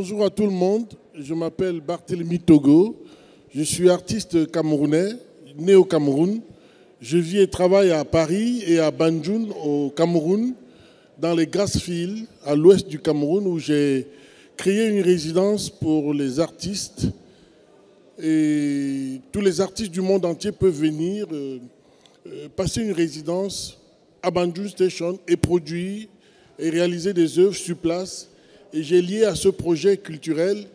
Bonjour à tout le monde, je m'appelle Barthélemy Togo, je suis artiste camerounais, né au Cameroun. Je vis et travaille à Paris et à Banjul au Cameroun, dans les Grassfields, à l'ouest du Cameroun, où j'ai créé une résidence pour les artistes. Et tous les artistes du monde entier peuvent venir passer une résidence à Banjul Station et produire et réaliser des œuvres sur place. Et j'ai lié à ce projet culturel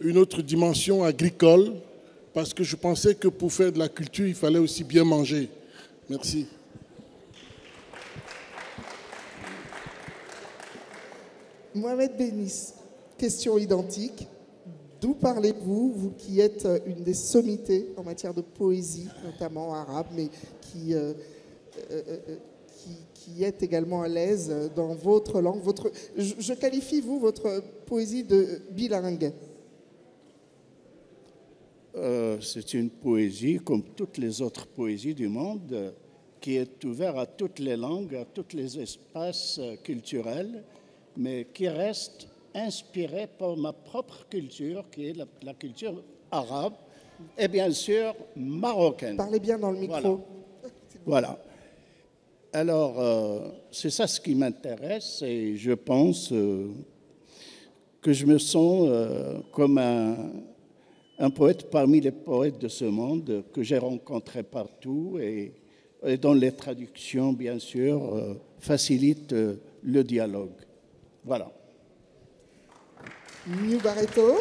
une autre dimension agricole, parce que je pensais que pour faire de la culture, il fallait aussi bien manger. Merci. Mohamed Bénis, question identique. D'où parlez-vous, vous qui êtes une des sommités en matière de poésie, notamment arabe, mais qui êtes également à l'aise dans votre langue. Je qualifie, vous, votre poésie de bilingue. C'est une poésie, comme toutes les autres poésies du monde, qui est ouverte à toutes les langues, à tous les espaces culturels, mais qui reste inspirée par ma propre culture, qui est la culture arabe, et bien sûr marocaine. Parlez bien dans le micro. Voilà. Alors, c'est ça ce qui m'intéresse, et je pense que je me sens comme un poète parmi les poètes de ce monde que j'ai rencontré partout et dont les traductions, bien sûr, facilitent le dialogue. Voilà. New Barreto.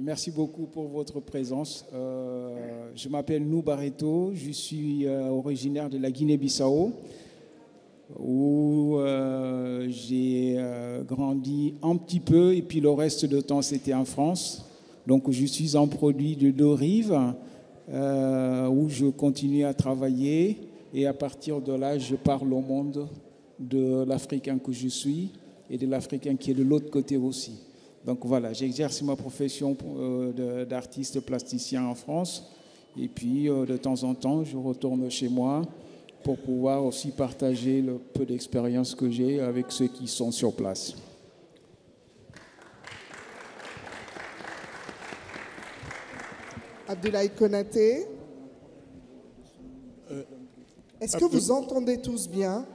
Merci beaucoup pour votre présence. Je m'appelle Nou Barreto, je suis originaire de la Guinée-Bissau, où j'ai grandi un petit peu, et puis le reste du temps c'était en France. Donc je suis un produit de deux rives, où je continue à travailler, et à partir de là je parle au monde de l'Africain que je suis et de l'Africain qui est de l'autre côté aussi. Donc voilà, j'exerce ma profession d'artiste plasticien en France, et puis de temps en temps je retourne chez moi pour pouvoir aussi partager le peu d'expérience que j'ai avec ceux qui sont sur place. Abdoulaye Konaté. Est-ce que vous entendez tous bien?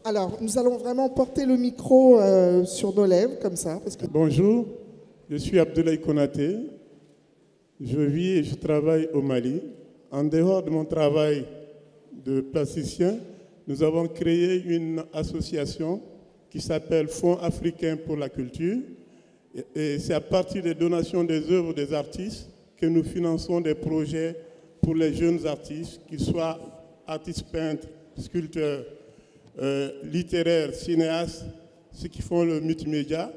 Alors, nous allons vraiment porter le micro sur nos lèvres, comme ça. Parce que... Bonjour, je suis Abdoulaye Konaté. Je vis et je travaille au Mali. En dehors de mon travail de plasticien, nous avons créé une association qui s'appelle Fonds africain pour la culture. Et c'est à partir des donations des œuvres des artistes que nous finançons des projets pour les jeunes artistes, qu'ils soient artistes peintres, sculpteurs, littéraires, cinéastes, ceux qui font le multimédia.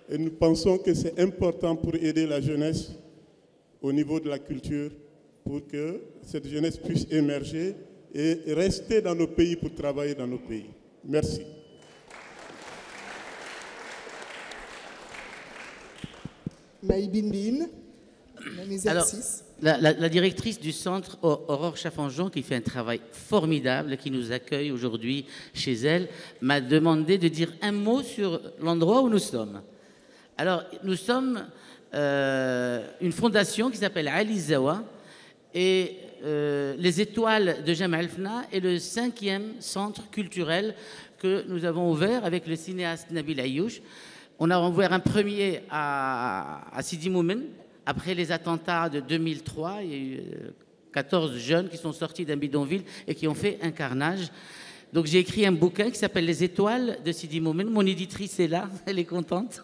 Et nous pensons que c'est important pour aider la jeunesse au niveau de la culture, pour que cette jeunesse puisse émerger et rester dans nos pays pour travailler dans nos pays. Merci. Maïbin Bin, un exercice. La directrice du centre, Aurore Chaffanjon, qui fait un travail formidable, qui nous accueille aujourd'hui chez elle, m'a demandé de dire un mot sur l'endroit où nous sommes. Alors, nous sommes une fondation qui s'appelle Ali Zawa, et les Étoiles de Jemaa el-Fna est le 5e centre culturel que nous avons ouvert avec le cinéaste Nabil Ayouch. On a ouvert un premier à Sidi Moumen. Après les attentats de 2003, il y a eu 14 jeunes qui sont sortis d'un bidonville et qui ont fait un carnage. Donc j'ai écrit un bouquin qui s'appelle Les Étoiles de Sidi Moumen. Mon éditrice est là, elle est contente.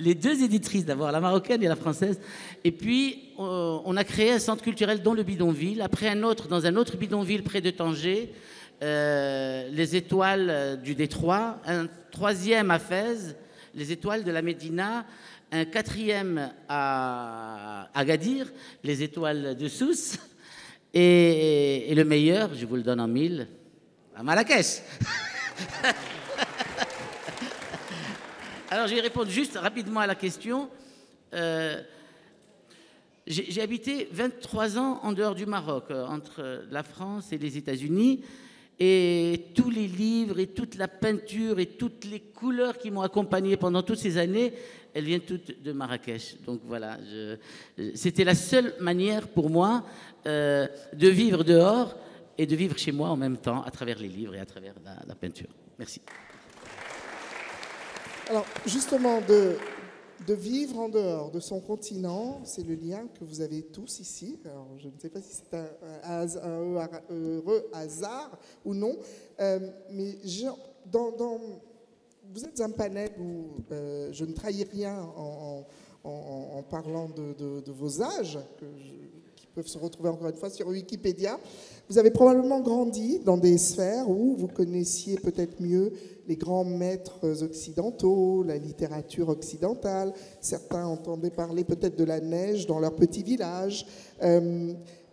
Les deux éditrices d'abord, la marocaine et la française. Et puis on a créé un centre culturel dans le bidonville, après un autre dans un autre bidonville près de Tanger, les Étoiles du Détroit, un troisième à Fès, les Étoiles de la Médina, un quatrième à Agadir, les Étoiles de Sousse, et le meilleur, je vous le donne en 1000, à Marrakech. Alors je vais répondre juste rapidement à la question. J'ai habité 23 ans en dehors du Maroc, entre la France et les États-Unis, Et tous les livres et toute la peinture et toutes les couleurs qui m'ont accompagné pendant toutes ces années, elles viennent toutes de Marrakech. Donc voilà, c'était la seule manière pour moi de vivre dehors et de vivre chez moi en même temps, à travers les livres et à travers la peinture. Merci. Alors, justement, de vivre en dehors de son continent, c'est le lien que vous avez tous ici. Alors, je ne sais pas si c'est un heureux hasard ou non, mais vous êtes un panel où je ne trahis rien en parlant de vos âges, qui peuvent se retrouver encore une fois sur Wikipédia. Vous avez probablement grandi dans des sphères où vous connaissiez peut-être mieux les grands maîtres occidentaux, la littérature occidentale. Certains entendaient parler peut-être de la neige dans leur petit village.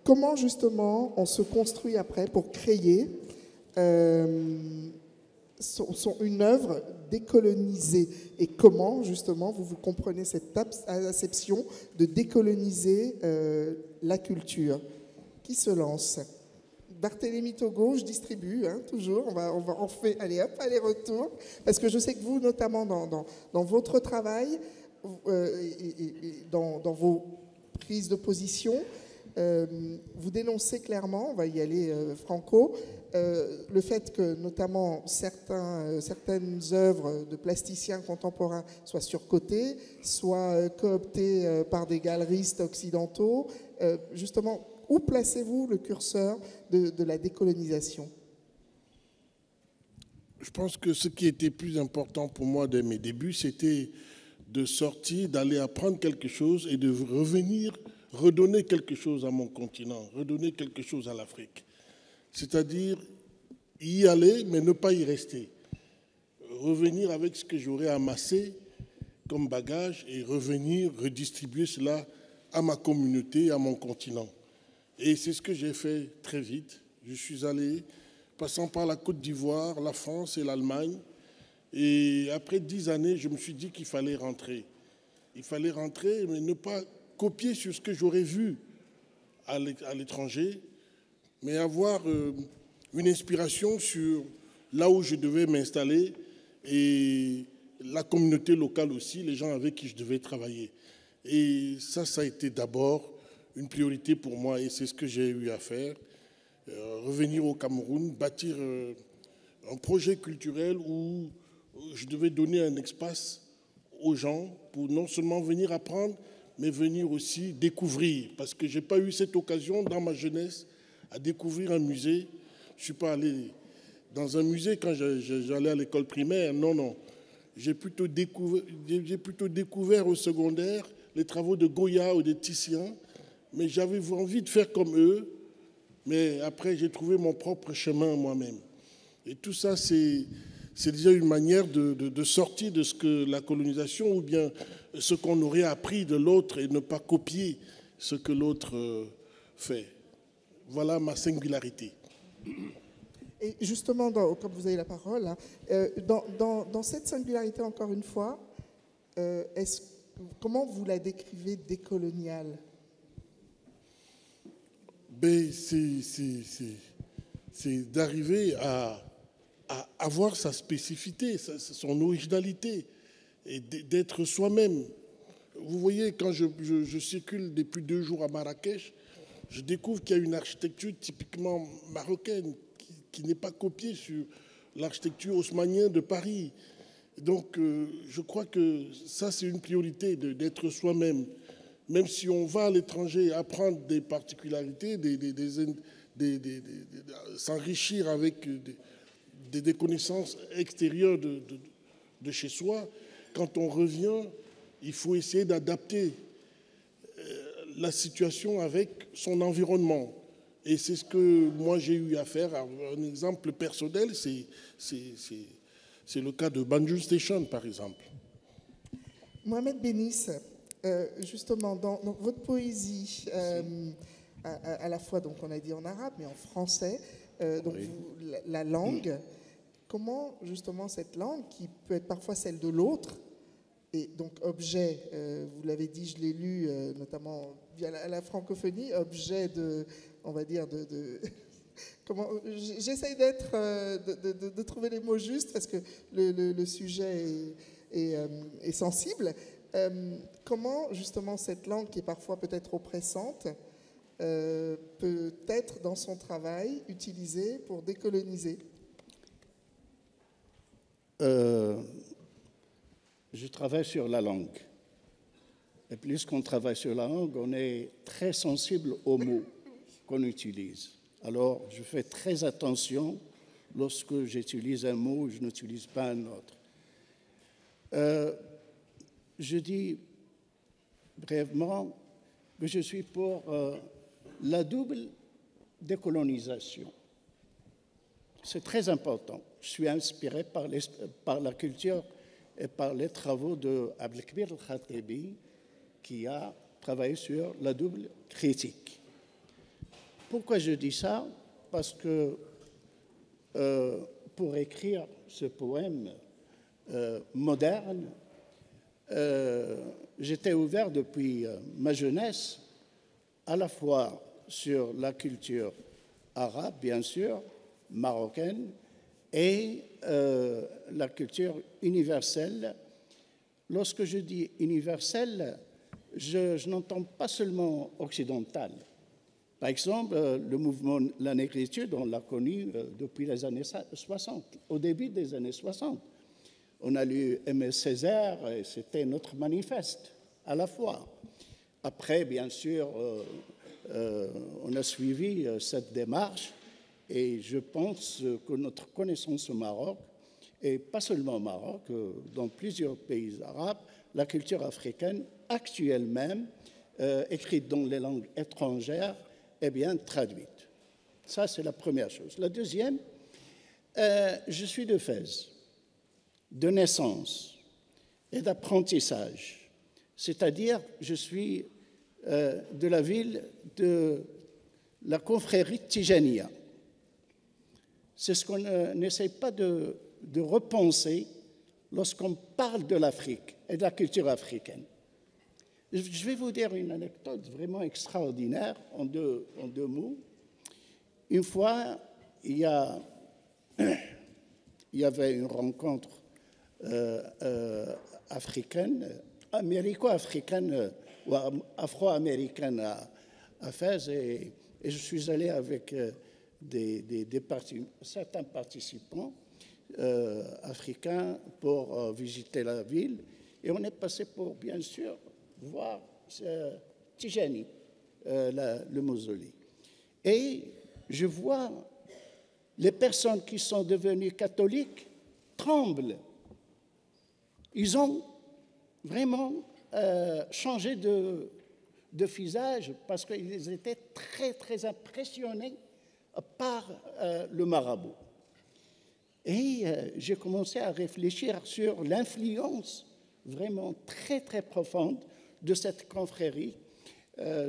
Comment justement on se construit après pour créer une œuvre décolonisée, et comment justement vous comprenez cette acception de décoloniser la culture? Qui se lance? Barthélémy Togo, je distribue, hein, toujours, on fait, allez hop, aller-retour, parce que je sais que vous, notamment dans votre travail, et dans vos prises de position, vous dénoncez clairement, on va y aller franco, le fait que notamment certaines œuvres de plasticiens contemporains soient surcotées, soient cooptées par des galeristes occidentaux. Justement, où placez-vous le curseur de la décolonisation? Je pense que ce qui était plus important pour moi dès mes débuts, c'était de sortir, d'aller apprendre quelque chose et de revenir, redonner quelque chose à mon continent, redonner quelque chose à l'Afrique. C'est-à-dire y aller, mais ne pas y rester. Revenir avec ce que j'aurais amassé comme bagage et revenir redistribuer cela à ma communauté, à mon continent. Et c'est ce que j'ai fait très vite. Je suis allé, passant par la Côte d'Ivoire, la France et l'Allemagne. Et après 10 années, je me suis dit qu'il fallait rentrer. Il fallait rentrer, mais ne pas copier sur ce que j'aurais vu à l'étranger, mais avoir une inspiration sur là où je devais m'installer et la communauté locale aussi, les gens avec qui je devais travailler. Et ça a été d'abord une priorité pour moi et c'est ce que j'ai eu à faire. Revenir au Cameroun, bâtir un projet culturel où je devais donner un espace aux gens pour non seulement venir apprendre, mais venir aussi découvrir. Parce que je n'ai pas eu cette occasion dans ma jeunesse à découvrir un musée. Je ne suis pas allé dans un musée quand j'allais à l'école primaire. Non, non. J'ai plutôt découvert au secondaire les travaux de Goya ou de Titien. Mais j'avais envie de faire comme eux. Mais après, j'ai trouvé mon propre chemin moi-même. Et tout ça, c'est déjà une manière de sortir de ce que la colonisation ou bien ce qu'on aurait appris de l'autre et ne pas copier ce que l'autre fait. Voilà ma singularité. Et justement, comme vous avez la parole, hein, dans cette singularité, encore une fois, comment vous la décrivez décoloniale? C'est d'arriver à avoir sa spécificité, son originalité, et d'être soi-même. Vous voyez, quand je circule depuis 2 jours à Marrakech, je découvre qu'il y a une architecture typiquement marocaine qui n'est pas copiée sur l'architecture haussmannienne de Paris. Donc, je crois que ça, c'est une priorité, d'être soi-même. Même si on va à l'étranger apprendre des particularités, s'enrichir avec des connaissances extérieures de chez soi, quand on revient, il faut essayer d'adapter la situation avec son environnement. Et c'est ce que moi j'ai eu à faire. Un exemple personnel, c'est le cas de Banjul Station, par exemple. Mohamed Bénis, justement, dans votre poésie, à la fois, donc on a dit en arabe, mais en français, donc oui. La langue, comment justement cette langue, qui peut être parfois celle de l'autre, et donc objet, vous l'avez dit, je l'ai lu, notamment via la francophonie, objet de, on va dire, J'essaye de trouver les mots justes parce que le sujet est sensible. Comment, justement, cette langue qui est parfois peut-être oppressante peut être, dans son travail, utilisée pour décoloniser? Je travaille sur la langue. Et plus qu'on travaille sur la langue, on est très sensible aux mots qu'on utilise. Alors, je fais très attention lorsque j'utilise un mot, je n'utilise pas un autre. Je dis brièvement que je suis pour la double décolonisation. C'est très important. Je suis inspiré par la culture et par les travaux de Abdelkbir El-Khatibi, qui a travaillé sur la double critique. Pourquoi je dis ça? Parce que pour écrire ce poème moderne, j'étais ouvert depuis ma jeunesse à la fois sur la culture arabe, bien sûr, marocaine, et la culture universelle. Lorsque je dis universelle, je n'entends pas seulement occidental. Par exemple, le mouvement La Négritude, on l'a connu depuis les années 60, au début des années 60. On a lu Aimé Césaire et c'était notre manifeste à la fois. Après, bien sûr, on a suivi cette démarche et je pense que notre connaissance au Maroc, et pas seulement au Maroc, dans plusieurs pays arabes, la culture africaine actuelle même, écrite dans les langues étrangères, est bien traduite. Ça, c'est la première chose. La deuxième, je suis de Fès, de naissance et d'apprentissage. C'est-à-dire, je suis de la ville de la confrérie Tijaniya. C'est ce qu'on n'essaie pas de repenser lorsqu'on parle de l'Afrique et de la culture africaine. Je vais vous dire une anecdote vraiment extraordinaire en deux mots. Une fois, il y avait une rencontre africaine, américo-africaine ou afro-américaine à Fès et je suis allé avec certains participants africains pour visiter la ville et on est passé pour, bien sûr, voir Tijani, le mausolée. Et je vois les personnes qui sont devenues catholiques tremblent. Ils ont vraiment changé de visage parce qu'ils étaient très, très impressionnés par le marabout. Et j'ai commencé à réfléchir sur l'influence vraiment très, très profonde de cette confrérie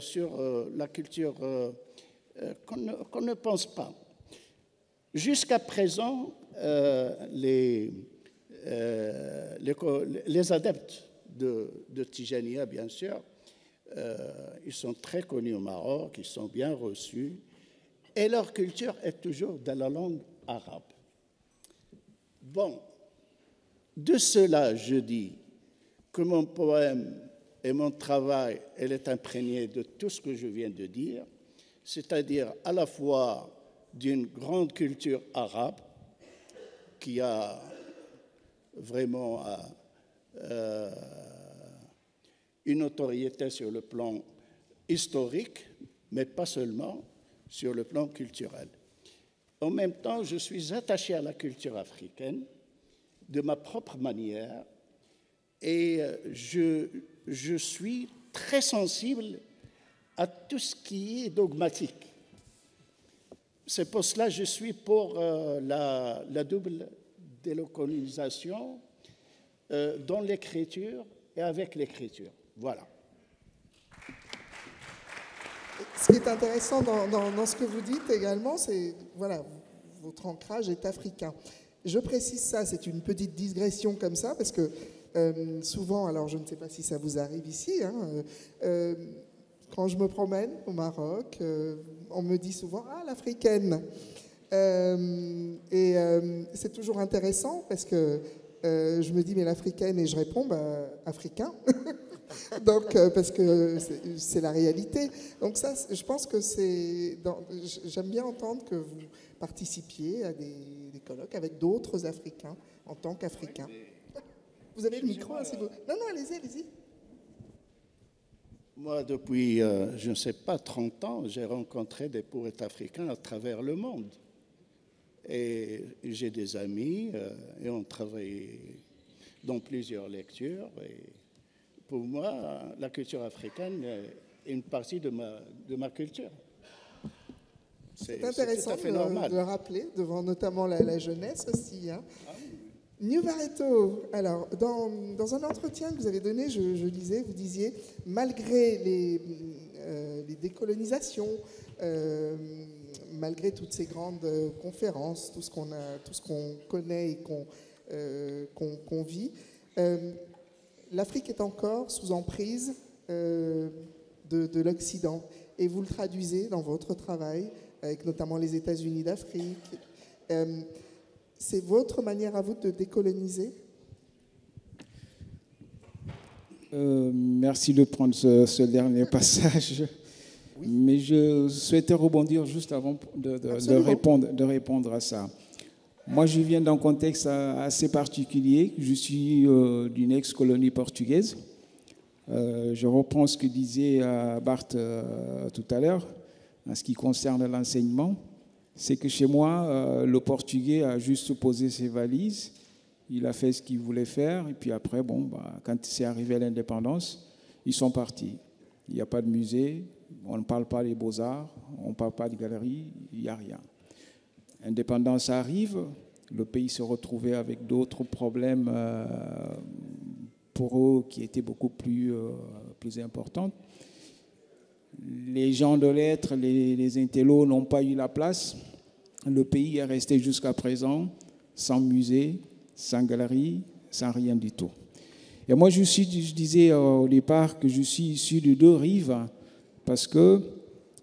sur la culture qu'on ne pense pas. Jusqu'à présent, les adeptes de Tijaniya, bien sûr, ils sont très connus au Maroc, ils sont bien reçus, et leur culture est toujours dans la langue arabe. Bon, de cela, je dis que mon poème et mon travail, elle est imprégné de tout ce que je viens de dire, c'est-à-dire à la fois d'une grande culture arabe qui a vraiment une notoriété sur le plan historique, mais pas seulement sur le plan culturel. En même temps, je suis attaché à la culture africaine de ma propre manière et je suis très sensible à tout ce qui est dogmatique. C'est pour cela que je suis pour la double délocalisation dans l'écriture et avec l'écriture. Voilà. Ce qui est intéressant dans ce que vous dites également, c'est voilà, votre ancrage est africain. Je précise ça, c'est une petite digression comme ça, parce que souvent, alors je ne sais pas si ça vous arrive ici, Quand je me promène au Maroc, on me dit souvent « Ah, l'africaine !» c'est toujours intéressant parce que je me dis « Mais l'africaine ?» et je réponds « Africain !» Donc, parce que c'est la réalité. Donc ça, je pense que j'aime bien entendre que vous participiez à des colloques avec d'autres Africains en tant qu'Africains. Vous avez le micro, hein, si vous... Non, allez-y, allez-y. Moi, depuis, je ne sais pas, 30 ans, j'ai rencontré des poètes africains à travers le monde. Et j'ai des amis, et on travaille dans plusieurs lectures. Et pour moi, la culture africaine est une partie de ma culture. C'est intéressant de rappeler, devant notamment la jeunesse aussi. Hein. New Barreto, alors, dans un entretien que vous avez donné, je lisais, vous disiez, malgré les décolonisations, malgré toutes ces grandes conférences, tout ce qu'on connaît et qu'on vit, l'Afrique est encore sous emprise de l'Occident. Et vous le traduisez dans votre travail, avec notamment les États-Unis d'Afrique. C'est votre manière à vous de décoloniser ? Merci de prendre ce dernier passage. Oui. Mais je souhaitais rebondir juste avant de répondre à ça. Moi, je viens d'un contexte assez particulier. Je suis d'une ex-colonie portugaise. Je reprends ce que disait Bart tout à l'heure en ce qui concerne l'enseignement. C'est que chez moi, le Portugais a juste posé ses valises, il a fait ce qu'il voulait faire, et puis après, quand c'est arrivé à l'indépendance, ils sont partis. Il n'y a pas de musée, on ne parle pas des beaux-arts, on ne parle pas de galeries, il n'y a rien. L'indépendance arrive, le pays se retrouvait avec d'autres problèmes pour eux qui étaient beaucoup plus importants. Les gens de lettres, les intellos n'ont pas eu la place. Le pays est resté jusqu'à présent sans musée, sans galerie, sans rien du tout. Et moi, je disais au départ que je suis issu de deux rives parce que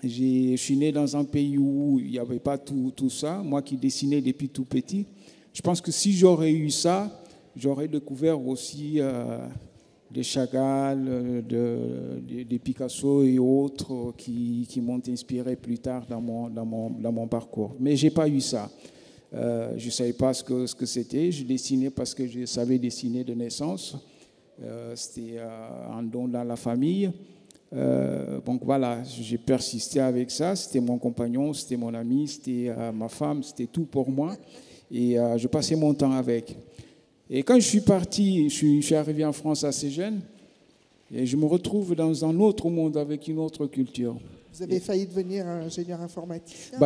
je suis né dans un pays où il n'y avait pas tout ça. Moi qui dessinais depuis tout petit, je pense que si j'aurais eu ça, j'aurais découvert aussi des Chagall, des Picasso et autres qui m'ont inspiré plus tard dans mon parcours. Mais je n'ai pas eu ça. Je ne savais pas ce que c'était. Je dessinais parce que je savais dessiner de naissance. C'était un don dans la famille. Donc voilà, j'ai persisté avec ça. C'était mon compagnon, c'était mon ami, c'était ma femme, c'était tout pour moi. Et je passais mon temps avec. Et quand je suis parti, je suis arrivé en France assez jeune, et je me retrouve dans un autre monde avec une autre culture. Vous avez failli devenir ingénieur informaticien.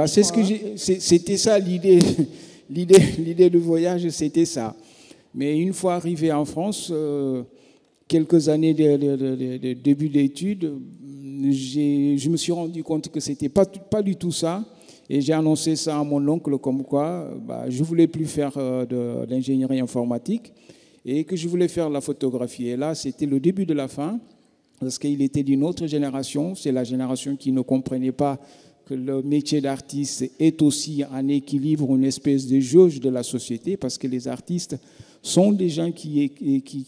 C'était ça l'idée. L'idée du voyage, c'était ça. Mais une fois arrivé en France, quelques années de début d'études, je me suis rendu compte que c'était pas du tout ça. Et j'ai annoncé ça à mon oncle comme quoi je ne voulais plus faire de l'ingénierie informatique et que je voulais faire la photographie. Et là, c'était le début de la fin parce qu'il était d'une autre génération. C'est la génération qui ne comprenait pas que le métier d'artiste est aussi un équilibre, une espèce de jauge de la société parce que les artistes sont des gens qui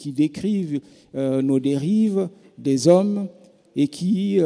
décrivent nos dérives des hommes et qui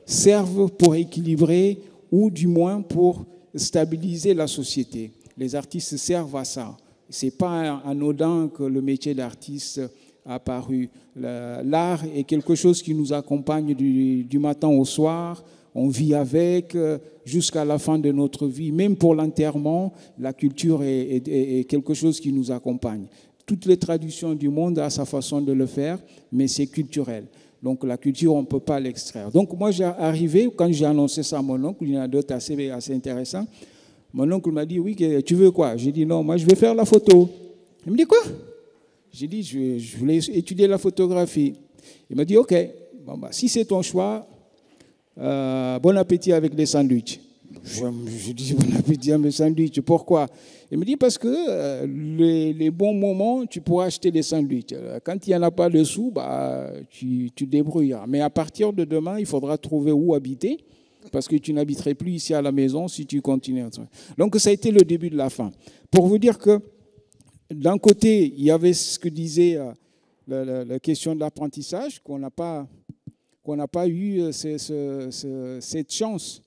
servent pour équilibrer ou du moins pour stabiliser la société. Les artistes servent à ça. Ce n'est pas anodin que le métier d'artiste a apparu. L'art est quelque chose qui nous accompagne du matin au soir. On vit avec jusqu'à la fin de notre vie. Même pour l'enterrement, la culture est quelque chose qui nous accompagne. Toutes les traditions du monde ont sa façon de le faire, mais c'est culturel. Donc la culture, on ne peut pas l'extraire. Donc moi, j'ai arrivé, quand j'ai annoncé ça à mon oncle, il y en a d'autres assez intéressants, mon oncle m'a dit, oui, tu veux quoi? J'ai dit, non, moi, je vais faire la photo. Il me dit, quoi? J'ai dit, je voulais étudier la photographie. Il m'a dit, OK, si c'est ton choix, bon appétit avec des sandwichs. Je dis bon appétit à mes sandwichs. Pourquoi? Il me dit parce que les bons moments, tu pourras acheter des sandwichs. Quand il n'y en a pas de sous, bah, tu débrouilleras. Mais à partir de demain, il faudra trouver où habiter parce que tu n'habiterais plus ici à la maison si tu continues. Donc ça a été le début de la fin. Pour vous dire que d'un côté, il y avait ce que disait la question de l'apprentissage, qu'on n'a pas eu cette chance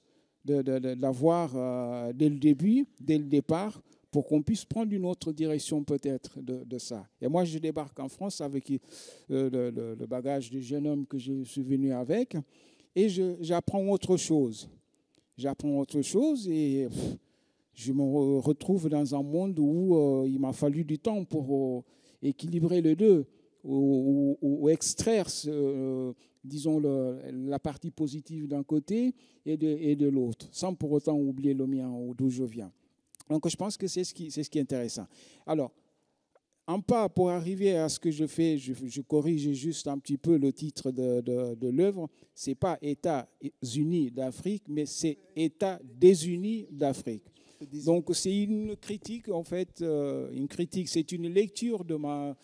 d'avoir dès le début, dès le départ, pour qu'on puisse prendre une autre direction peut-être de ça. Et moi, je débarque en France avec le bagage du jeune homme que je suis venu avec, et j'apprends autre chose. J'apprends autre chose et je me retrouve dans un monde où il m'a fallu du temps pour équilibrer les deux, ou extraire, disons, la partie positive d'un côté et de l'autre, sans pour autant oublier le mien ou d'où je viens. Donc je pense que c'est ce qui est intéressant. Alors, en pas pour arriver à ce que je fais, je corrige juste un petit peu le titre de l'œuvre. Ce n'est pas États-Unis d'Afrique, mais c'est États désunis d'Afrique. Donc c'est une critique, en fait, c'est une lecture de ma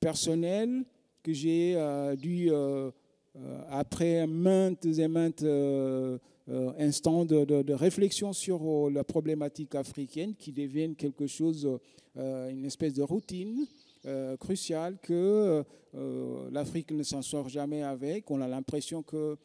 personnelle que j'ai dû, après maintes et maintes instants de réflexion sur la problématique africaine, qui deviennent quelque chose, une espèce de routine cruciale que l'Afrique ne s'en sort jamais avec. On a l'impression qu'il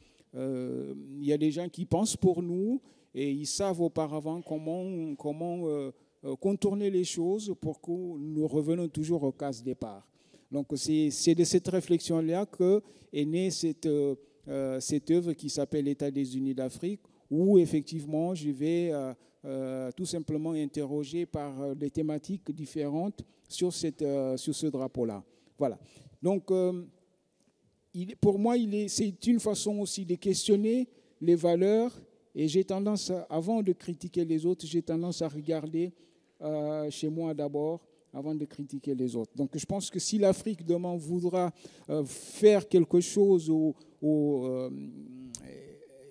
y a des gens qui pensent pour nous et ils savent auparavant comment contourner les choses pour que nous revenions toujours aux cases départ. Donc c'est de cette réflexion-là qu'est née cette œuvre qui s'appelle États des Unis d'Afrique, où effectivement je vais tout simplement interroger par des thématiques différentes sur ce drapeau-là. Voilà. Donc pour moi, c'est une façon aussi de questionner les valeurs, et j'ai tendance, avant de critiquer les autres, j'ai tendance à regarder chez moi d'abord, avant de critiquer les autres. Donc je pense que si l'Afrique demain voudra faire quelque chose ou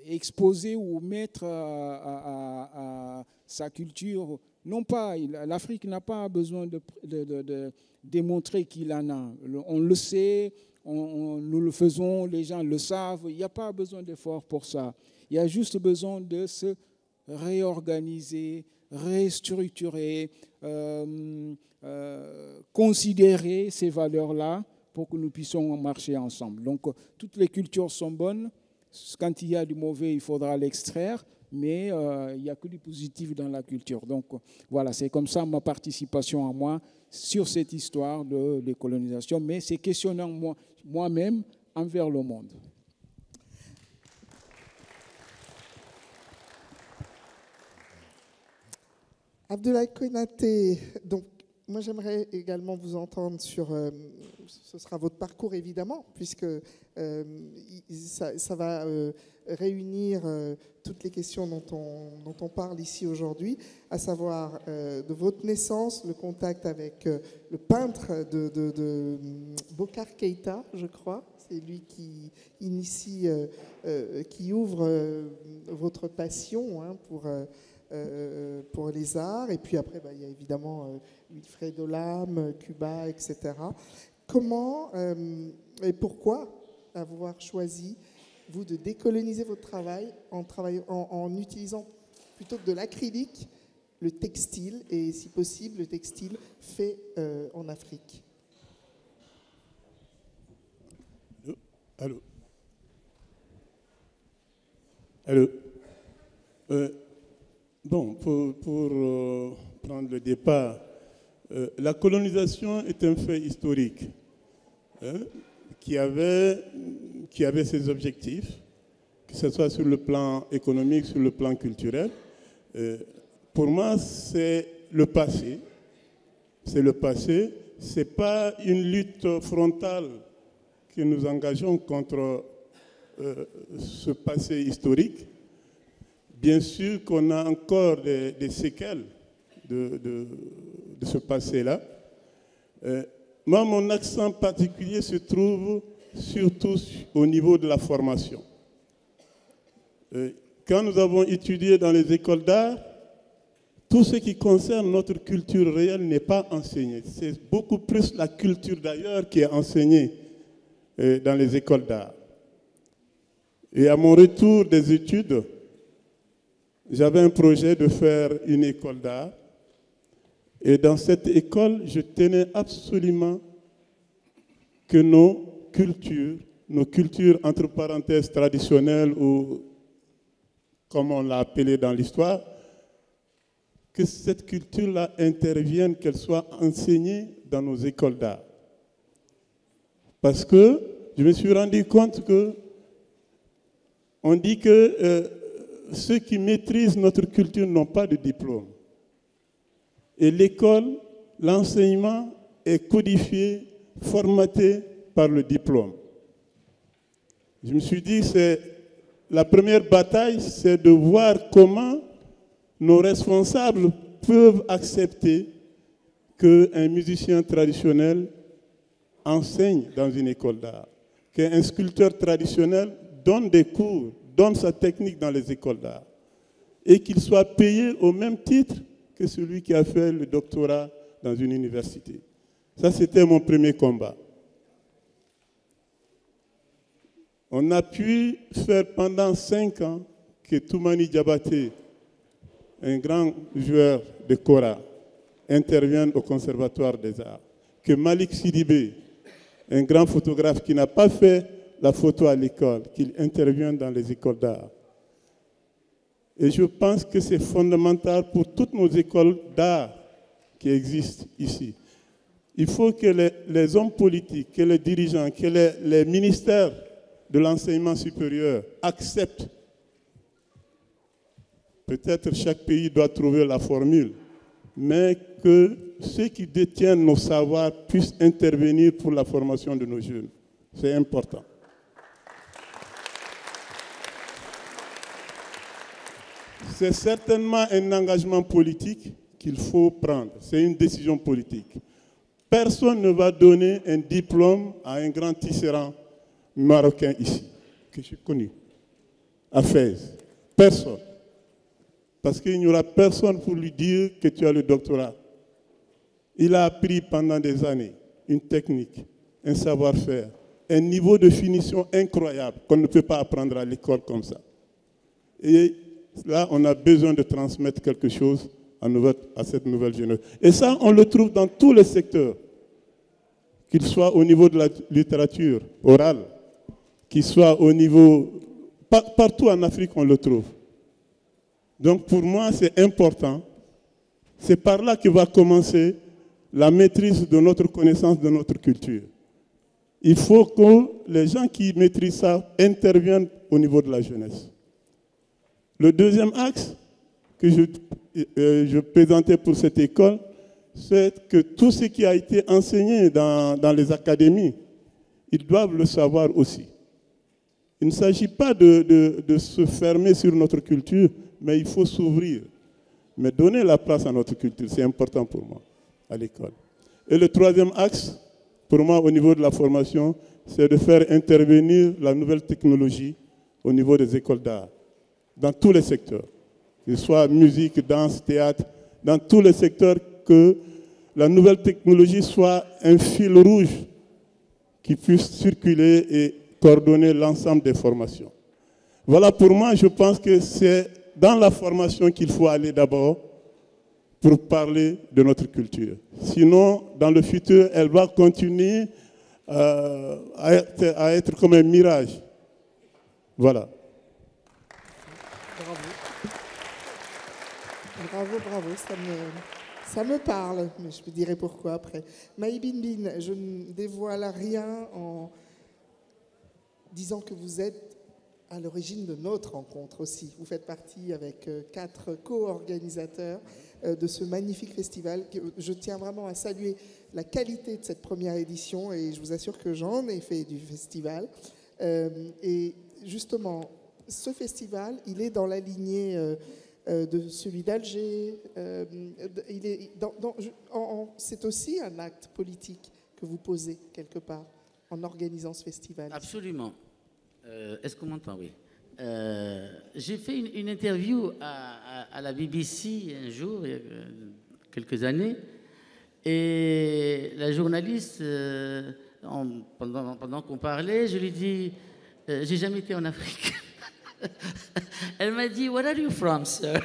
exposer ou mettre à sa culture, non pas, l'Afrique n'a pas besoin de démontrer qu'il en a. On le sait, nous le faisons, les gens le savent, il n'y a pas besoin d'effort pour ça. Il y a juste besoin de se réorganiser, restructurer, considérer ces valeurs-là pour que nous puissions marcher ensemble. Donc, toutes les cultures sont bonnes. Quand il y a du mauvais, il faudra l'extraire, mais il n'y a que du positif dans la culture. Donc, voilà, c'est comme ça ma participation à moi sur cette histoire de décolonisation, mais c'est questionnant moi-même envers le monde. Abdoulaye Konaté, donc moi j'aimerais également vous entendre sur, ce sera votre parcours évidemment, puisque ça va réunir toutes les questions dont on parle ici aujourd'hui, à savoir de votre naissance, le contact avec le peintre de Bokar Keïta, je crois. C'est lui qui initie, qui ouvre votre passion pour les arts. Et puis après, il y a évidemment Wilfred Olam, Cuba, etc. Comment et pourquoi avoir choisi, vous, de décoloniser votre travail en utilisant, plutôt que de l'acrylique, le textile, et si possible, le textile fait en Afrique? Allô. Bon, pour prendre le départ, la colonisation est un fait historique qui avait ses objectifs, que ce soit sur le plan économique, sur le plan culturel. Pour moi, c'est le passé. C'est le passé. Ce n'est pas une lutte frontale que nous engageons contre ce passé historique. Bien sûr qu'on a encore des séquelles de ce passé-là. Moi, mon accent particulier se trouve surtout au niveau de la formation. quand nous avons étudié dans les écoles d'art, tout ce qui concerne notre culture réelle n'est pas enseigné. C'est beaucoup plus la culture d'ailleurs qui est enseignée dans les écoles d'art. Et à mon retour des études, j'avais un projet de faire une école d'art. Et dans cette école, je tenais absolument que nos cultures entre parenthèses traditionnelles ou comme on l'a appelé dans l'histoire, que cette culture-là intervienne, qu'elle soit enseignée dans nos écoles d'art. Parce que je me suis rendu compte que on dit que ceux qui maîtrisent notre culture n'ont pas de diplôme. Et l'école, l'enseignement est codifié, formaté par le diplôme. Je me suis dit, la première bataille, c'est de voir comment nos responsables peuvent accepter qu'un musicien traditionnel enseigne dans une école d'art, qu'un sculpteur traditionnel donne des cours, donne sa technique dans les écoles d'art, et qu'il soit payé au même titre que celui qui a fait le doctorat dans une université. Ça, c'était mon premier combat. On a pu faire pendant 5 ans que Toumani Diabaté, un grand joueur de kora, intervienne au Conservatoire des Arts. Que Malik Sidibé, un grand photographe qui n'a pas fait la photo à l'école, qu'il intervienne dans les écoles d'art. Et je pense que c'est fondamental pour toutes nos écoles d'art qui existent ici. Il faut que les hommes politiques, que les dirigeants, que les ministères de l'enseignement supérieur acceptent. Peut-être chaque pays doit trouver la formule, mais que ceux qui détiennent nos savoirs puissent intervenir pour la formation de nos jeunes. C'est important. C'est certainement un engagement politique qu'il faut prendre. C'est une décision politique. Personne ne va donner un diplôme à un grand tisserand marocain ici, que j'ai connu, à Fès. Personne. Parce qu'il n'y aura personne pour lui dire que tu as le doctorat. Il a appris pendant des années une technique, un savoir-faire, un niveau de finition incroyable qu'on ne peut pas apprendre à l'école comme ça. Et là, on a besoin de transmettre quelque chose à cette nouvelle génération. Et ça, on le trouve dans tous les secteurs, qu'il soit au niveau de la littérature orale, qu'il soit au niveau... Partout en Afrique, on le trouve. Donc pour moi, c'est important. C'est par là que va commencer la maîtrise de notre connaissance, de notre culture. Il faut que les gens qui maîtrisent ça interviennent au niveau de la jeunesse. Le deuxième axe que je présentais pour cette école, c'est que tout ce qui a été enseigné dans les académies, ils doivent le savoir aussi. Il ne s'agit pas de se fermer sur notre culture, mais il faut s'ouvrir. Mais donner la place à notre culture, c'est important pour moi, à l'école. Et le troisième axe, pour moi, au niveau de la formation, c'est de faire intervenir la nouvelle technologie au niveau des écoles d'art, dans tous les secteurs, que ce soit musique, danse, théâtre, dans tous les secteurs, que la nouvelle technologie soit un fil rouge qui puisse circuler et coordonner l'ensemble des formations. Voilà, pour moi, je pense que c'est dans la formation qu'il faut aller d'abord pour parler de notre culture. Sinon, dans le futur, elle va continuer à être comme un mirage. Voilà. Bravo, ça me parle, mais je vous dirai pourquoi après. Maï Binbin, je ne dévoile rien en disant que vous êtes à l'origine de notre rencontre aussi. Vous faites partie avec 4 co-organisateurs de ce magnifique festival. Je tiens vraiment à saluer la qualité de cette première édition et je vous assure que j'en ai fait du festival. Et justement, ce festival, il est dans la lignée de celui d'Alger. C'est aussi un acte politique que vous posez quelque part en organisant ce festival. Absolument. Est-ce qu'on m'entend? Oui. J'ai fait une interview à la BBC un jour, il y a quelques années, et la journaliste, pendant qu'on parlait, je lui dis j'ai jamais été en Afrique. Elle m'a dit Where are you from, sir?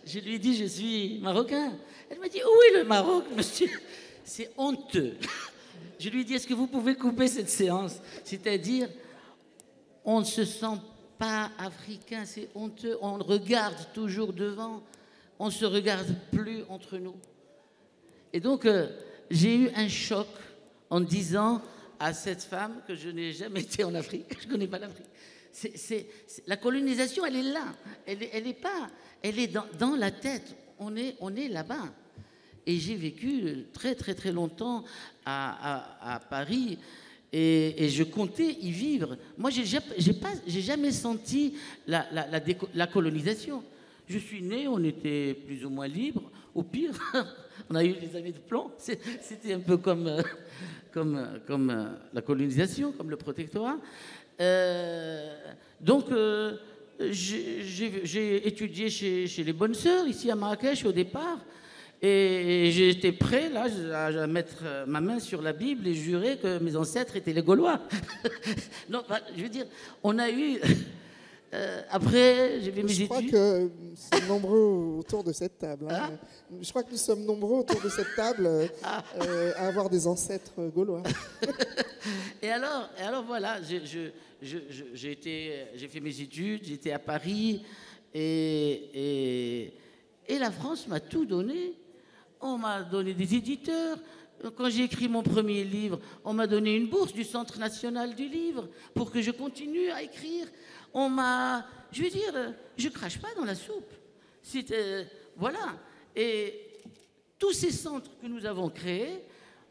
Je lui ai dit je suis marocain. Elle m'a dit où est le Maroc, monsieur? C'est honteux. Je lui ai dit est-ce que vous pouvez couper cette séance? C'est-à-dire, on ne se sent pas africain, c'est honteux. On regarde toujours devant, on ne se regarde plus entre nous. Et donc, j'ai eu un choc en disant à cette femme que je n'ai jamais été en Afrique, je ne connais pas l'Afrique. La colonisation, elle est là, elle est pas, elle est dans la tête, on est là-bas. Et j'ai vécu très très très longtemps à Paris. Et je comptais y vivre. Moi, j'ai jamais senti la colonisation. Je suis né, on était plus ou moins libre. Au pire, on a eu les années de plomb. C'était un peu comme la colonisation, comme le protectorat. Donc, j'ai étudié chez les bonnes sœurs, ici à Marrakech, au départ. Et j'étais prêt, là, à mettre ma main sur la Bible et jurer que mes ancêtres étaient les Gaulois. Non, je veux dire, on a eu... après, j'ai fait mes études. Je crois que nous sommes nombreux autour de cette table. Hein. Je crois que nous sommes nombreux autour de cette table à avoir des ancêtres gaulois. Et alors voilà, j'ai fait mes études, j'étais à Paris et la France m'a tout donné. On m'a donné des éditeurs. Quand j'ai écrit mon premier livre, on m'a donné une bourse du Centre national du livre pour que je continue à écrire. Je veux dire, je crache pas dans la soupe. Voilà. Et tous ces centres que nous avons créés,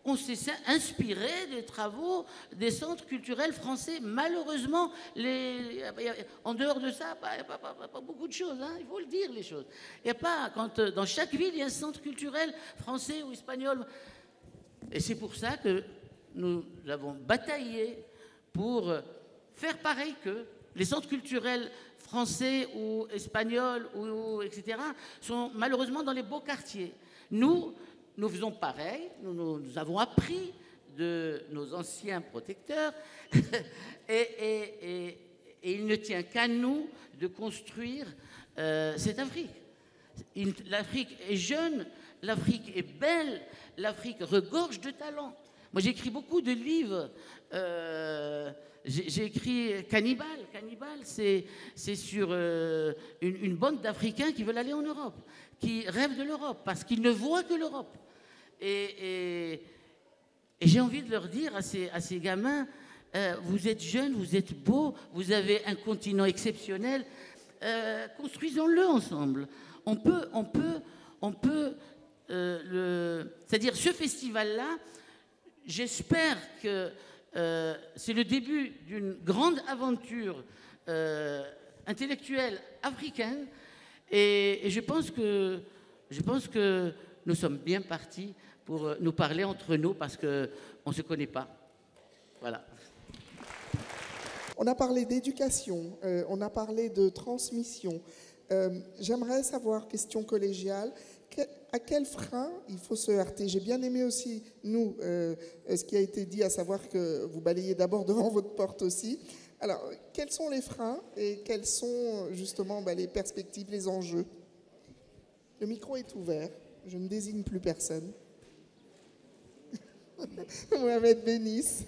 on s'est inspiré des travaux des centres culturels français. Malheureusement, en dehors de ça, il n'y a pas beaucoup de choses. Hein, il faut le dire, les choses. Il n'y a pas, dans chaque ville, il y a un centre culturel français ou espagnol. Et c'est pour ça que nous avons bataillé pour faire pareil que les centres culturels français ou espagnols, etc., sont malheureusement dans les beaux quartiers. Nous faisons pareil, nous avons appris de nos anciens protecteurs et il ne tient qu'à nous de construire cette Afrique. L'Afrique est jeune, l'Afrique est belle, l'Afrique regorge de talents. Moi, j'écris beaucoup de livres. J'ai écrit Cannibal. Cannibal, c'est sur une bande d'Africains qui veulent aller en Europe, qui rêvent de l'Europe, parce qu'ils ne voient que l'Europe. Et j'ai envie de leur dire à ces gamins, vous êtes jeunes, vous êtes beaux, vous avez un continent exceptionnel, construisons-le ensemble. On peut c'est-à-dire ce festival-là, j'espère que c'est le début d'une grande aventure intellectuelle africaine et je pense que nous sommes bien partis pour nous parler entre nous parce qu'on ne se connaît pas. Voilà. On a parlé d'éducation, on a parlé de transmission. J'aimerais savoir, question collégiale, à quel frein il faut se heurter? J'ai bien aimé aussi, ce qui a été dit, à savoir que vous balayez d'abord devant votre porte aussi. Alors, quels sont les freins et quelles sont justement les perspectives, les enjeux? Le micro est ouvert, je ne désigne plus personne. Mohamed Bénis.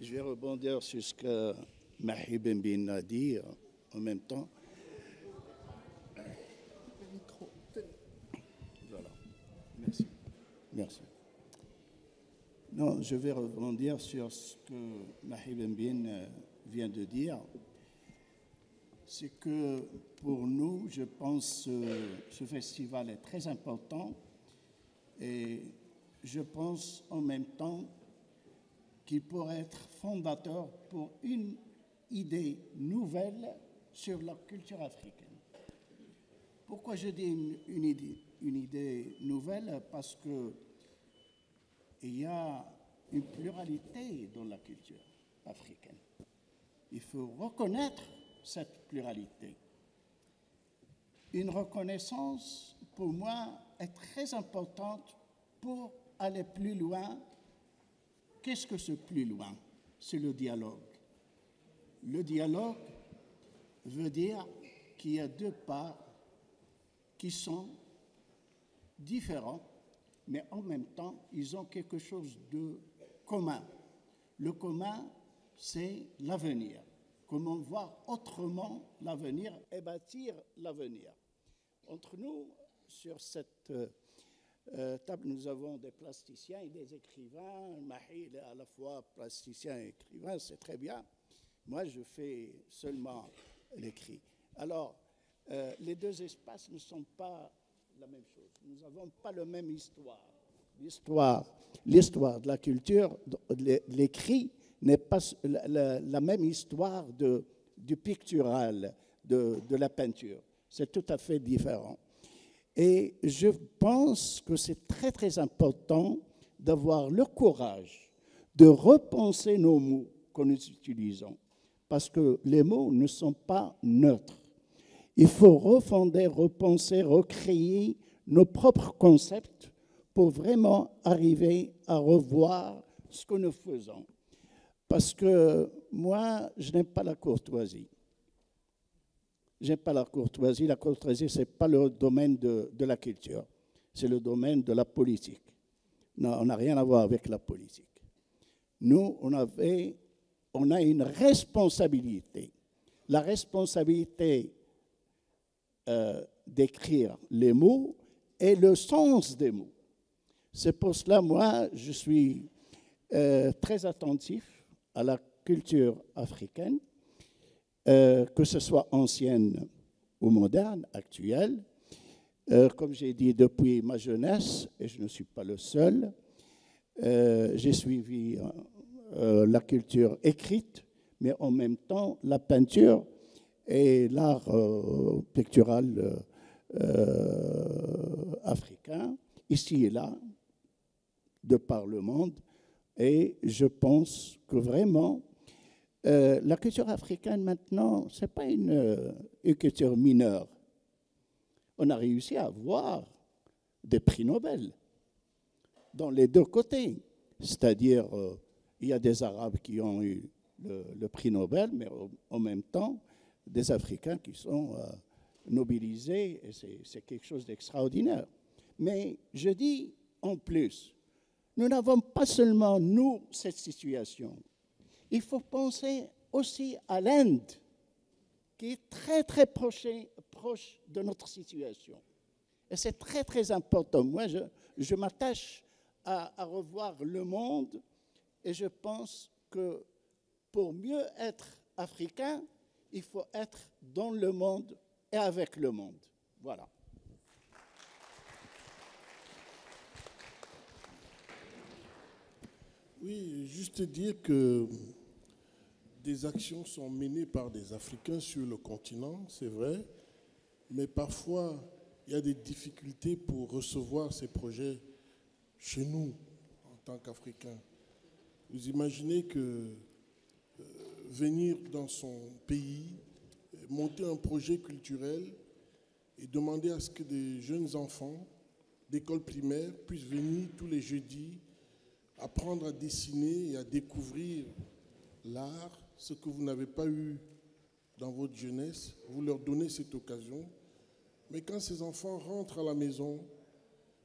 Je vais rebondir sur ce que Mahi Benbin a dit en même temps. Voilà. Merci. Merci. Non, je vais rebondir sur ce que Mahi Benbin vient de dire. C'est que pour nous, je pense que ce festival est très important et je pense en même temps qu'il pourrait être fondateur pour une idée nouvelle sur la culture africaine. Pourquoi je dis une idée nouvelle? Parce qu'il y a une pluralité dans la culture africaine. Il faut reconnaître cette pluralité. Une reconnaissance, pour moi, est très importante pour aller plus loin. Qu'est-ce que ce plus loin? C'est le dialogue. Le dialogue veut dire qu'il y a deux parts qui sont différents, mais en même temps, ils ont quelque chose de commun. Le commun, c'est l'avenir. Comment voir autrement l'avenir et bâtir l'avenir. Entre nous, sur cette table, nous avons des plasticiens et des écrivains. Mahi est à la fois plasticien et écrivain, c'est très bien. Moi, je fais seulement l'écrit. Alors, les deux espaces ne sont pas la même chose. Nous n'avons pas la même histoire. L'histoire de la culture, de l'écrit, n'est pas la même histoire du pictural, de la peinture. C'est tout à fait différent. Et je pense que c'est très, très important d'avoir le courage de repenser nos mots que nous utilisons, parce que les mots ne sont pas neutres. Il faut refonder, repenser, recréer nos propres concepts pour vraiment arriver à revoir ce que nous faisons. Parce que moi, je n'aime pas la courtoisie. Je n'aime pas la courtoisie. La courtoisie, ce n'est pas le domaine de la culture. C'est le domaine de la politique. Non, on n'a rien à voir avec la politique. Nous, on a une responsabilité. La responsabilité d'écrire les mots et le sens des mots. C'est pour cela, moi, je suis très attentif à la culture africaine, que ce soit ancienne ou moderne, actuelle. Comme j'ai dit, depuis ma jeunesse, et je ne suis pas le seul, j'ai suivi la culture écrite, mais en même temps la peinture et l'art pictural africain, ici et là, de par le monde. Et je pense que vraiment, la culture africaine maintenant, ce n'est pas une culture mineure. On a réussi à avoir des prix Nobel dans les deux côtés. C'est-à-dire, il y a des Arabes qui ont eu le prix Nobel, mais en même temps, des Africains qui sont nobilisés, et c'est quelque chose d'extraordinaire. Mais je dis en plus, nous n'avons pas seulement, nous, cette situation. Il faut penser aussi à l'Inde, qui est très, très proche de notre situation. Et c'est très, très important. Moi, je m'attache à revoir le monde, et je pense que pour mieux être africain, il faut être dans le monde et avec le monde. Voilà. Oui, juste dire que des actions sont menées par des Africains sur le continent, c'est vrai, mais parfois il y a des difficultés pour recevoir ces projets chez nous en tant qu'Africains. Vous imaginez que venir dans son pays, monter un projet culturel et demander à ce que des jeunes enfants d'école primaire puissent venir tous les jeudis apprendre à dessiner et à découvrir l'art, ce que vous n'avez pas eu dans votre jeunesse, vous leur donnez cette occasion. Mais quand ces enfants rentrent à la maison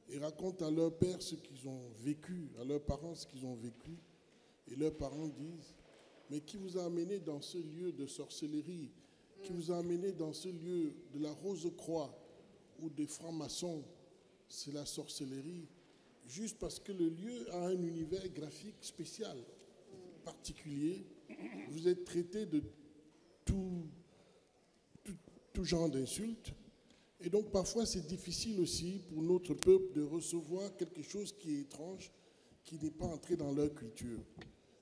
et racontent à leur père ce qu'ils ont vécu, à leurs parents ce qu'ils ont vécu, et leurs parents disent, mais qui vous a amené dans ce lieu de sorcellerie? Qui vous a amené dans ce lieu de la Rose-Croix ou des francs-maçons? C'est la sorcellerie. Juste parce que le lieu a un univers graphique spécial, particulier, vous êtes traité de tout genre d'insultes. Et donc parfois c'est difficile aussi pour notre peuple de recevoir quelque chose qui est étrange, qui n'est pas entré dans leur culture.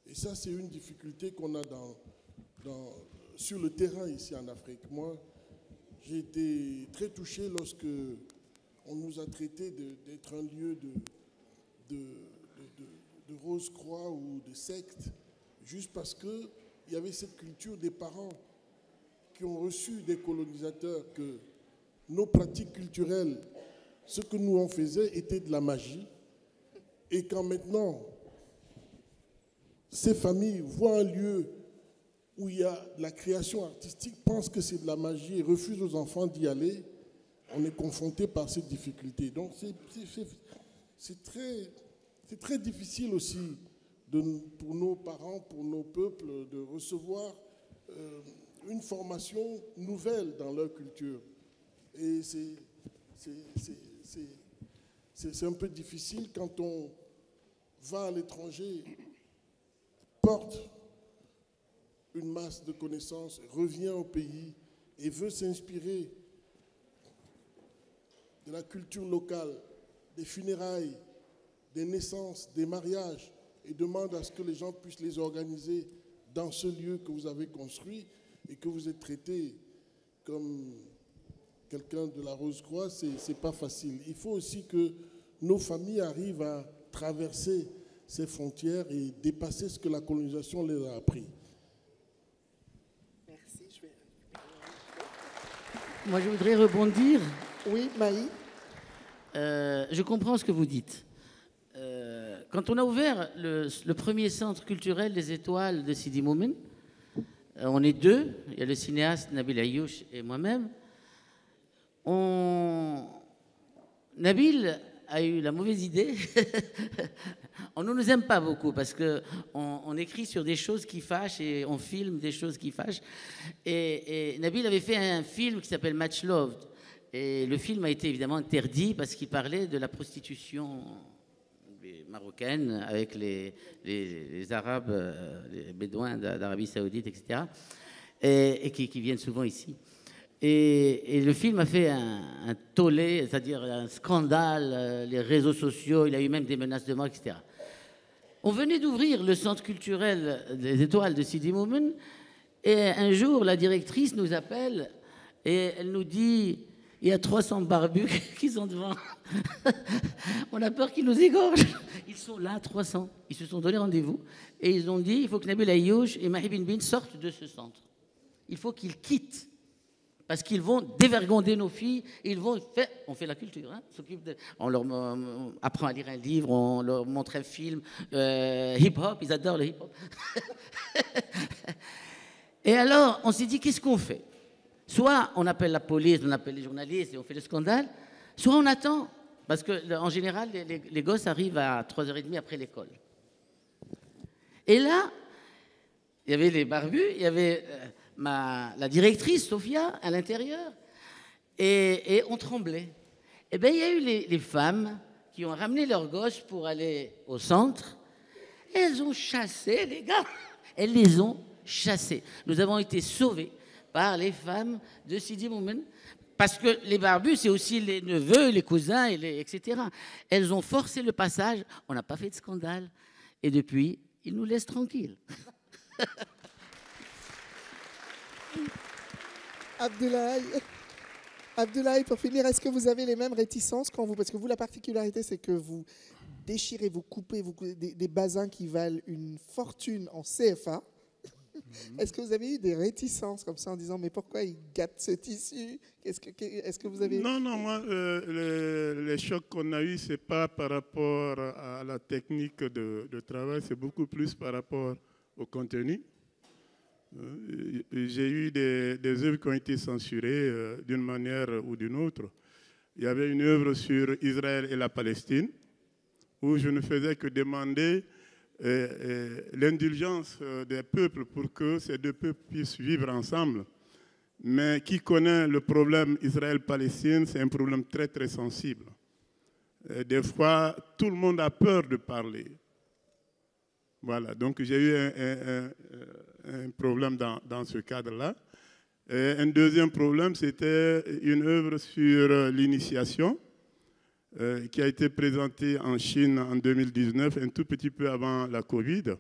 Et ça, c'est une difficulté qu'on a sur le terrain ici en Afrique. Moi, j'ai été très touché lorsque on nous a traité d'être un lieu de Rose-Croix ou de secte, juste parce qu'il il y avait cette culture des parents qui ont reçu des colonisateurs que nos pratiques culturelles, ce que nous en faisions, était de la magie. Et quand maintenant, ces familles voient un lieu où il y a de la création artistique, pensent que c'est de la magie et refusent aux enfants d'y aller, on est confronté par cette difficulté. Donc c'est très difficile aussi pour nos parents, pour nos peuples, de recevoir une formation nouvelle dans leur culture. Et c'est un peu difficile quand on va à l'étranger, porte une masse de connaissances, revient au pays et veut s'inspirer de la culture locale, des funérailles, des naissances, des mariages, et demande à ce que les gens puissent les organiser dans ce lieu que vous avez construit et que vous êtes traité comme quelqu'un de la Rose-Croix, c'est pas facile. Il faut aussi que nos familles arrivent à traverser ces frontières et dépasser ce que la colonisation les a appris. Merci. Moi, je voudrais rebondir. Oui, Maï. Je comprends ce que vous dites. Quand on a ouvert le premier centre culturel des étoiles de Sidi Moumen, on est deux, il y a le cinéaste Nabil Ayouch et moi-même. Nabil a eu la mauvaise idée. On ne nous aime pas beaucoup parce qu'on écrit sur des choses qui fâchent et on filme des choses qui fâchent. Et Nabil avait fait un film qui s'appelle Match Love. Et le film a été évidemment interdit parce qu'il parlait de la prostitution marocaine avec les Arabes, les Bédouins d'Arabie Saoudite, etc. Et qui viennent souvent ici. Et le film a fait un tollé, c'est-à-dire un scandale, les réseaux sociaux, il y a eu même des menaces de mort, etc. On venait d'ouvrir le centre culturel des étoiles de Sidi Moumen et un jour, la directrice nous appelle et elle nous dit « Il y a 300 barbus qui sont devant. On a peur qu'ils nous égorgent. » Ils sont là, 300. Ils se sont donné rendez-vous et ils ont dit « Il faut que Nabil Ayouch et Mahi Bin Bin sortent de ce centre. Il faut qu'ils quittent. » Parce qu'ils vont dévergonder nos filles, ils vont faire, on fait la culture, hein, on leur apprend à lire un livre, on leur montre un film, hip-hop, ils adorent le hip-hop. Et alors, on s'est dit, qu'est-ce qu'on fait? Soit on appelle la police, on appelle les journalistes et on fait le scandale, soit on attend, parce qu'en général, les gosses arrivent à 3h30 après l'école. Et là, il y avait les barbus, il y avait... la directrice, Sophia, à l'intérieur, et on tremblait. Eh bien, il y a eu les femmes qui ont ramené leurs gosses pour aller au centre, et elles ont chassé les gars. Elles les ont chassés. Nous avons été sauvés par les femmes de Sidi Moumen, parce que les barbus, c'est aussi les neveux, les cousins, etc. Elles ont forcé le passage, on n'a pas fait de scandale, et depuis, ils nous laissent tranquilles. Abdoulaye, pour finir, est-ce que vous avez les mêmes réticences quand vous... Parce que vous, la particularité, c'est que vous déchirez, vous coupez des basins qui valent une fortune en CFA. Est-ce que vous avez eu des réticences comme ça en disant « Mais pourquoi ils gâtent ce tissu ?» Est-ce que vous avez... Non, moi, les chocs qu'on a eus, ce n'est pas par rapport à la technique de travail, c'est beaucoup plus par rapport au contenu. J'ai eu des œuvres qui ont été censurées d'une manière ou d'une autre. Il y avait une œuvre sur Israël et la Palestine où je ne faisais que demander l'indulgence des peuples pour que ces deux peuples puissent vivre ensemble. Mais qui connaît le problème Israël-Palestine, c'est un problème très très sensible. Des fois, tout le monde a peur de parler. Voilà, donc j'ai eu un problème dans ce cadre-là. Un deuxième problème, c'était une œuvre sur l'initiation qui a été présentée en Chine en 2019, un tout petit peu avant la Covid.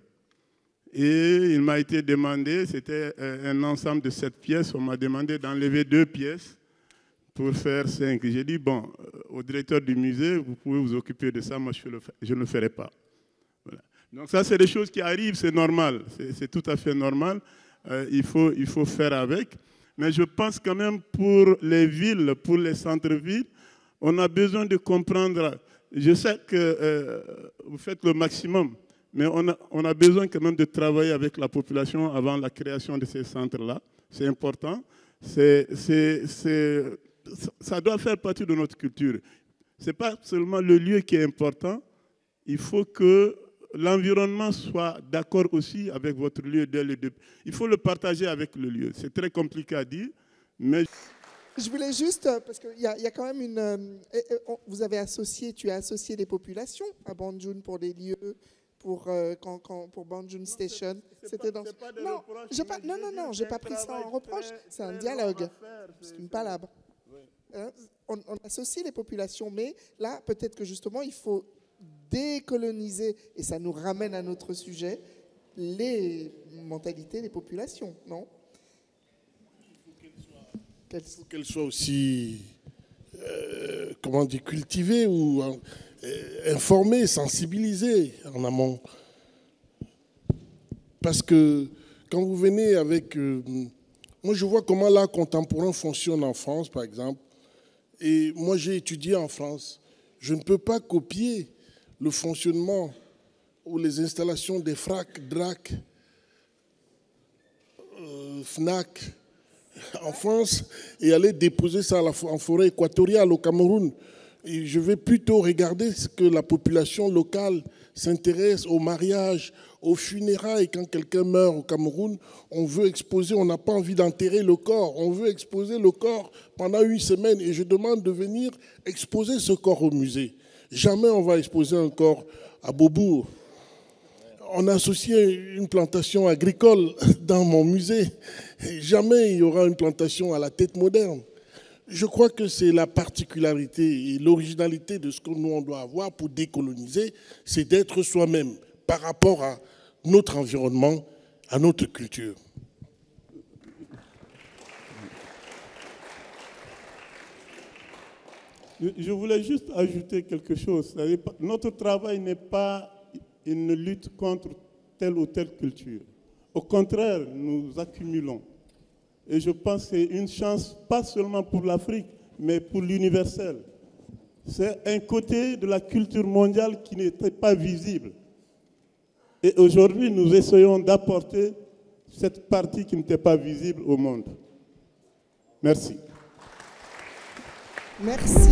Et il m'a été demandé, c'était un ensemble de 7 pièces, on m'a demandé d'enlever 2 pièces pour faire 5. J'ai dit, bon, au directeur du musée, vous pouvez vous occuper de ça, moi je ne le ferai pas. Voilà. Donc ça, c'est des choses qui arrivent, c'est normal, c'est tout à fait normal. Il faut faire avec. Mais je pense quand même pour les villes, pour les centres-villes, on a besoin de comprendre. Je sais que vous faites le maximum, mais on a besoin quand même de travailler avec la population avant la création de ces centres-là. C'est important. Ça doit faire partie de notre culture. Ce n'est pas seulement le lieu qui est important, il faut que l'environnement soit d'accord aussi avec votre lieu dès le début. Il faut le partager avec le lieu. C'est très compliqué à dire, mais... Je voulais juste, parce qu'il y a quand même une... tu as associé les populations à Banjul pour les lieux, pour Banjul Station. C'était dans... Non, j'ai pas pris ça en reproche. C'est un dialogue, c'est une palabre. On associe les populations, mais là, peut-être que justement, il faut décoloniser, et ça nous ramène à notre sujet, les mentalités des populations, non ? Il faut qu'elles soient aussi, comment dire, cultivées ou informées, sensibilisées en amont. Parce que quand vous venez avec... moi, je vois comment l'art contemporain fonctionne en France, par exemple. Et moi, j'ai étudié en France. Je ne peux pas copier le fonctionnement ou les installations des FRAC, DRAC, FNAC en France et aller déposer ça en forêt équatoriale au Cameroun. Et je vais plutôt regarder ce que la population locale s'intéresse au mariage, aux funérailles. Quand quelqu'un meurt au Cameroun, on veut exposer, on n'a pas envie d'enterrer le corps, on veut exposer le corps pendant une semaine. Et je demande de venir exposer ce corps au musée. Jamais on va exposer un corps à Beaubourg. On a associé une plantation agricole dans mon musée. Jamais il y aura une plantation à la tête moderne. Je crois que c'est la particularité et l'originalité de ce que nous on doit avoir pour décoloniser, c'est d'être soi-même par rapport à notre environnement, à notre culture. Je voulais juste ajouter quelque chose. Notre travail n'est pas une lutte contre telle ou telle culture. Au contraire, nous accumulons. Et je pense que c'est une chance, pas seulement pour l'Afrique, mais pour l'universel. C'est un côté de la culture mondiale qui n'était pas visible. Et aujourd'hui, nous essayons d'apporter cette partie qui n'était pas visible au monde. Merci. Merci.